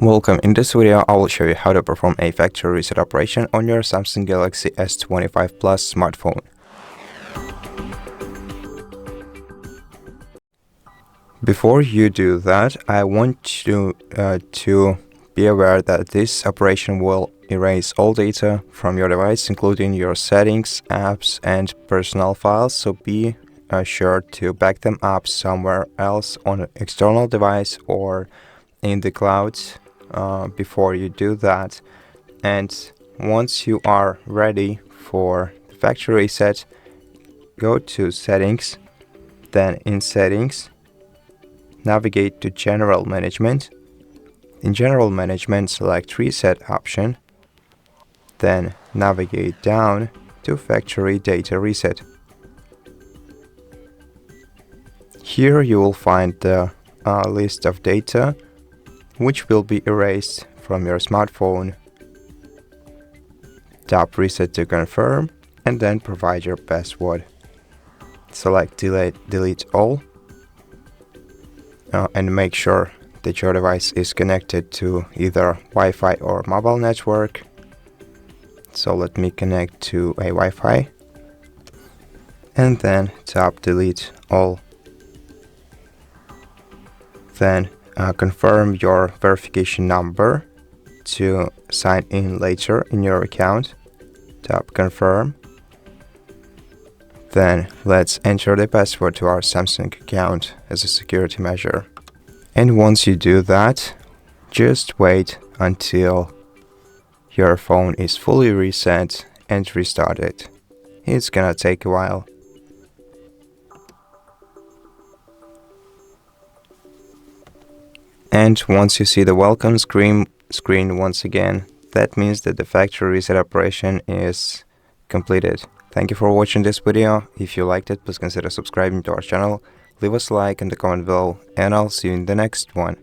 Welcome. In this video, I will show you how to perform a factory reset operation on your Samsung Galaxy S25 Plus smartphone. Before you do that, I want you to be aware that this operation will erase all data from your device, including your settings, apps, and personal files. So be sure to back them up somewhere else on an external device or in the cloud before you do that. And once you are ready for the factory reset, go to settings, then in settings navigate to general management. In general management, select reset option, then navigate down to factory data reset. Here you will find the list of data which will be erased from your smartphone. Tap reset to confirm and then provide your password. Select delete all and make sure that your device is connected to either Wi-Fi or mobile network. So let me connect to a Wi-Fi and then tap delete all. Then confirm your verification number to sign in later in your account. Tap confirm. Then let's enter the password to our Samsung account as a security measure. And once you do that, just wait until your phone is fully reset and restarted. It's gonna take a while. And once you see the welcome screen once again, that means that the factory reset operation is completed. Thank you for watching this video. If you liked it, please consider subscribing to our channel, leave us a like in the comment below, and I'll see you in the next one.